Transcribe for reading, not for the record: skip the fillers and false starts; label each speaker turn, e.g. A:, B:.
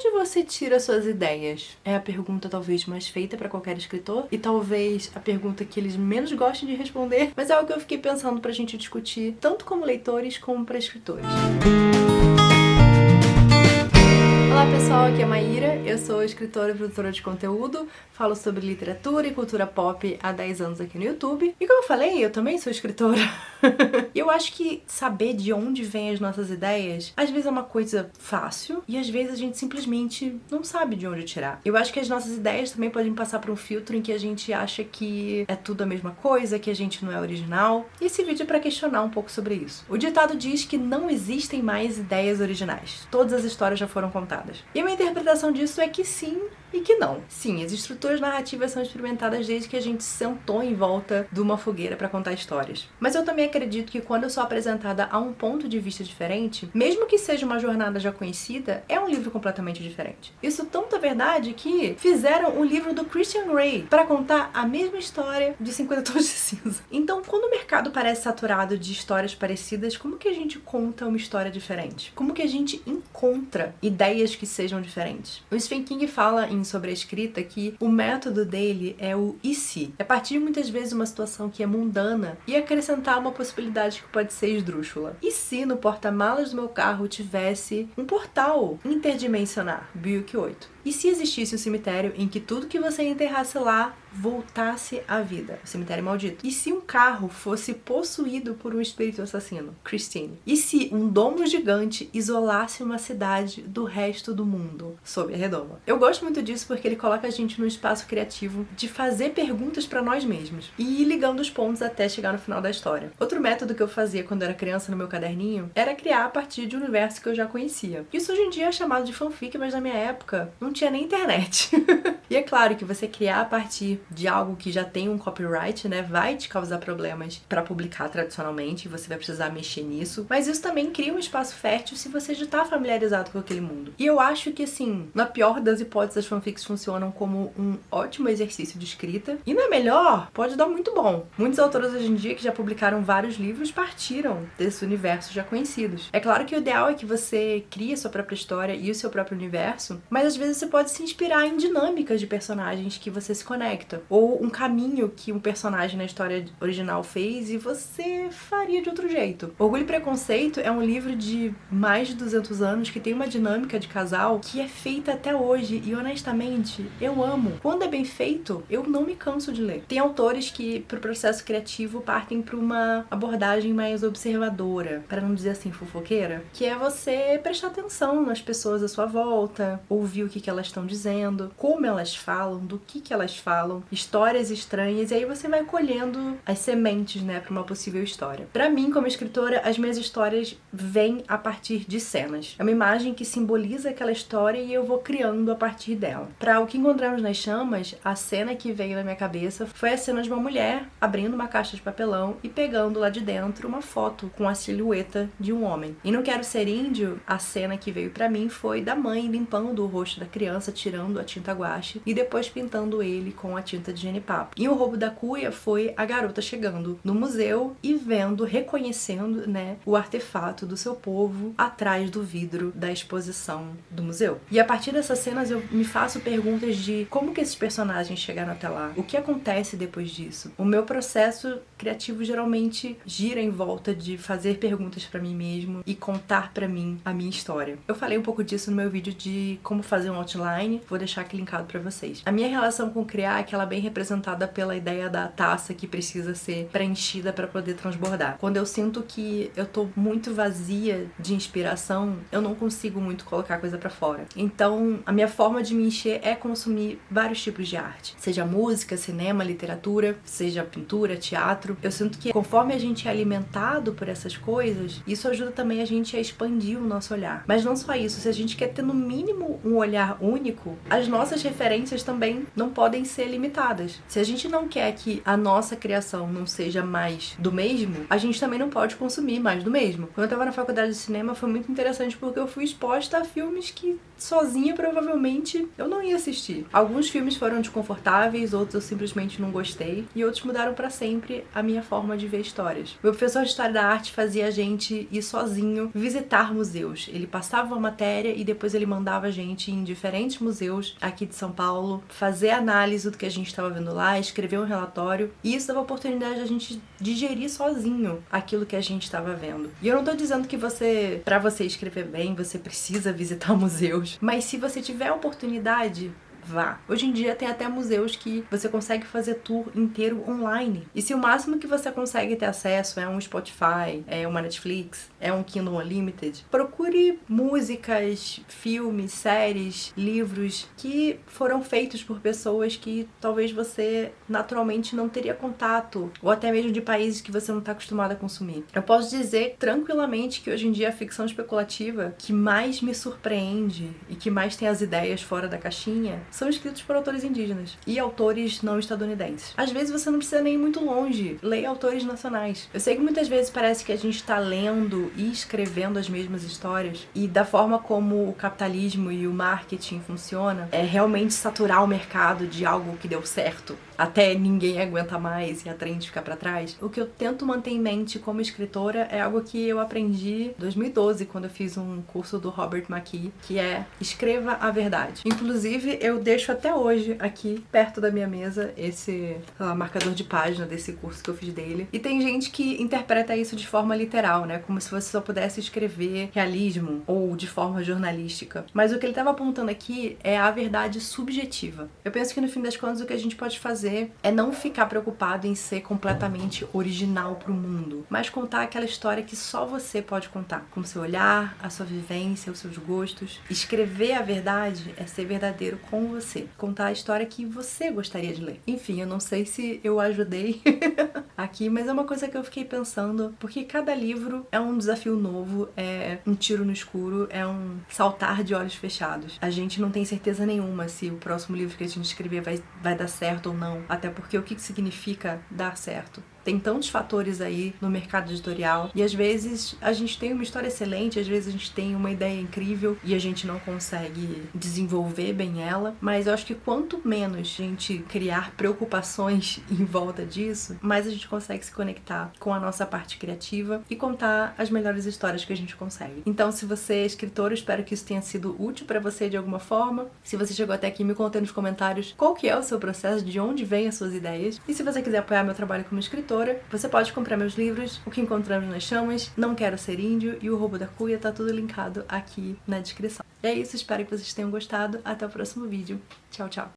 A: onde você tira suas ideias? É a pergunta talvez mais feita para qualquer escritor e talvez a pergunta que eles menos gostem de responder, mas é algo que eu fiquei pensando pra gente discutir, tanto como leitores como para escritores. Olá pessoal, aqui é a Maíra, eu sou escritora e produtora de conteúdo, falo sobre literatura e cultura pop há 10 anos aqui no YouTube. E como eu falei, eu também sou escritora. E eu acho que saber de onde vêm as nossas ideias, às vezes é uma coisa fácil e às vezes a gente simplesmente não sabe de onde tirar. Eu acho que as nossas ideias também podem passar por um filtro em que a gente acha que é tudo a mesma coisa, que a gente não é original. E esse vídeo é pra questionar um pouco sobre isso. O ditado diz que não existem mais ideias originais. Todas as histórias já foram contadas. E a minha interpretação disso é que sim e que não. Sim, as estruturas narrativas são experimentadas desde que a gente sentou em volta de uma fogueira para contar histórias. Mas eu também acredito que quando eu sou apresentada a um ponto de vista diferente, mesmo que seja uma jornada já conhecida, é um livro completamente diferente. Isso tanto é verdade que fizeram o livro do Christian Grey para contar a mesma história de 50 Tons de Cinza. Então, quando o mercado parece saturado de histórias parecidas, como que a gente conta uma história diferente? Como que a gente encontra ideias que sejam diferentes? O Stephen King fala sobre a escrita que o método dele é o e se. É partir de muitas vezes uma situação que é mundana e acrescentar uma possibilidade que pode ser esdrúxula. E se no porta-malas do meu carro tivesse um portal interdimensionar? Buick 8. E se existisse um cemitério em que tudo que você enterrasse lá voltasse à vida? O cemitério maldito. E se um carro fosse possuído por um espírito assassino? Christine. E se um domo gigante isolasse uma cidade do resto do mundo? Sob a redoma. Eu gosto muito disso porque ele coloca a gente num espaço criativo de fazer perguntas pra nós mesmos e ir ligando os pontos até chegar no final da história. Outro método que eu fazia quando eu era criança no meu caderninho era criar a partir de um universo que eu já conhecia. Isso hoje em dia é chamado de fanfic, mas na minha época não tinha nem internet. E é claro que você criar a partir de algo que já tem um copyright, né, vai te causar problemas para publicar tradicionalmente, você vai precisar mexer nisso, mas isso também cria um espaço fértil se você já tá familiarizado com aquele mundo. E eu acho que, assim, na pior das hipóteses, as fanfics funcionam como um ótimo exercício de escrita, e na melhor, pode dar muito bom. Muitos autores hoje em dia que já publicaram vários livros partiram desses universos já conhecidos. É claro que o ideal é que você crie a sua própria história e o seu próprio universo, mas às vezes você pode se inspirar em dinâmicas de personagens que você se conecta, ou um caminho que um personagem na história original fez e você faria de outro jeito. Orgulho e Preconceito é um livro de mais de 200 anos que tem uma dinâmica de casal que é feita até hoje e honestamente eu amo. Quando é bem feito, eu não me canso de ler. Tem autores que pro processo criativo partem para uma abordagem mais observadora, para não dizer assim fofoqueira, que é você prestar atenção nas pessoas à sua volta, ouvir o que elas estão dizendo, como elas falam, do que elas falam, histórias estranhas, e aí você vai colhendo as sementes, né, para uma possível história. Para mim, como escritora, as minhas histórias vêm a partir de cenas. É uma imagem que simboliza aquela história e eu vou criando a partir dela. Para O Que Encontramos nas Chamas, a cena que veio na minha cabeça foi a cena de uma mulher abrindo uma caixa de papelão e pegando lá de dentro uma foto com a silhueta de um homem. E Não Quero Ser Índio, a cena que veio para mim foi da mãe limpando o rosto da criança, tirando a tinta guache e depois pintando ele com a tinta de genipapo. E O Roubo da Cuia foi a garota chegando no museu e vendo, reconhecendo, né, o artefato do seu povo atrás do vidro da exposição do museu. E a partir dessas cenas eu me faço perguntas de como que esses personagens chegaram até lá, o que acontece depois disso. O meu processo criativo geralmente gira em volta de fazer perguntas pra mim mesmo e contar pra mim a minha história. Eu falei um pouco disso no meu vídeo de como fazer um outline, vou deixar aqui linkado pra vocês. A minha relação com criar é aquela bem representada pela ideia da taça que precisa ser preenchida pra poder transbordar. Quando eu sinto que eu tô muito vazia de inspiração, eu não consigo muito colocar coisa pra fora. Então, a minha forma de me encher é consumir vários tipos de arte. Seja música, cinema, literatura, seja pintura, teatro. Eu sinto que conforme a gente é alimentado por essas coisas, isso ajuda também a gente a expandir o nosso olhar. Mas não só isso, se a gente quer ter no mínimo um olhar único, as nossas referências também não podem ser limitadas limitadas. Se a gente não quer que a nossa criação não seja mais do mesmo, a gente também não pode consumir mais do mesmo. Quando eu tava na faculdade de cinema foi muito interessante porque eu fui exposta a filmes que sozinha provavelmente eu não ia assistir. Alguns filmes foram desconfortáveis, outros eu simplesmente não gostei e outros mudaram pra sempre a minha forma de ver histórias. Meu professor de História da Arte fazia a gente ir sozinho visitar museus. Ele passava uma matéria e depois ele mandava a gente ir em diferentes museus aqui de São Paulo, fazer análise do que a gente estava vendo lá, escrever um relatório, e isso dava a oportunidade de a gente digerir sozinho aquilo que a gente estava vendo. E eu não tô dizendo que pra você escrever bem, você precisa visitar museus, mas se você tiver a oportunidade, vá. Hoje em dia tem até museus que você consegue fazer tour inteiro online. E se o máximo que você consegue ter acesso é um Spotify, é uma Netflix, é um Kindle Unlimited, procure músicas, filmes, séries, livros que foram feitos por pessoas que talvez você naturalmente não teria contato, ou até mesmo de países que você não está acostumado a consumir. Eu posso dizer tranquilamente que hoje em dia a ficção especulativa que mais me surpreende e que mais tem as ideias fora da caixinha são escritos por autores indígenas e autores não estadunidenses. Às vezes você não precisa nem ir muito longe, leia autores nacionais. Eu sei que muitas vezes parece que a gente está lendo e escrevendo as mesmas histórias, e da forma como o capitalismo e o marketing funciona, é realmente saturar o mercado de algo que deu certo, até ninguém aguenta mais e a trend ficar pra trás. O que eu tento manter em mente como escritora é algo que eu aprendi em 2012, quando eu fiz um curso do Robert McKee, que é escreva a verdade. Inclusive, eu deixo até hoje aqui perto da minha mesa esse, sei lá, marcador de página desse curso que eu fiz dele. E tem gente que interpreta isso de forma literal, né? Como se você só pudesse escrever realismo ou de forma jornalística. Mas o que ele estava apontando aqui é a verdade subjetiva. Eu penso que no fim das contas o que a gente pode fazer é não ficar preocupado em ser completamente original pro mundo, mas contar aquela história que só você pode contar, com o seu olhar, a sua vivência, os seus gostos. Escrever a verdade é ser verdadeiro com você, contar a história que você gostaria de ler. Enfim, eu não sei se eu ajudei aqui, mas é uma coisa que eu fiquei pensando, porque cada livro é um desafio novo, é um tiro no escuro, é um saltar de olhos fechados. A gente não tem certeza nenhuma se o próximo livro que a gente escrever vai dar certo ou não, até porque o que significa dar certo? Tem tantos fatores aí no mercado editorial e às vezes a gente tem uma história excelente, às vezes a gente tem uma ideia incrível e a gente não consegue desenvolver bem ela, mas eu acho que quanto menos a gente criar preocupações em volta disso, mais a gente consegue se conectar com a nossa parte criativa e contar as melhores histórias que a gente consegue. Então, se você é escritor, eu espero que isso tenha sido útil pra você de alguma forma. Se você chegou até aqui, me conta nos comentários qual que é o seu processo, de onde vêm as suas ideias. E se você quiser apoiar meu trabalho como escritor, você pode comprar meus livros, O que Encontramos nas Chamas, Não Quero Ser Índio e O Roubo da Cuia, tá tudo linkado aqui na descrição. E é isso, espero que vocês tenham gostado. Até o próximo vídeo. Tchau, tchau.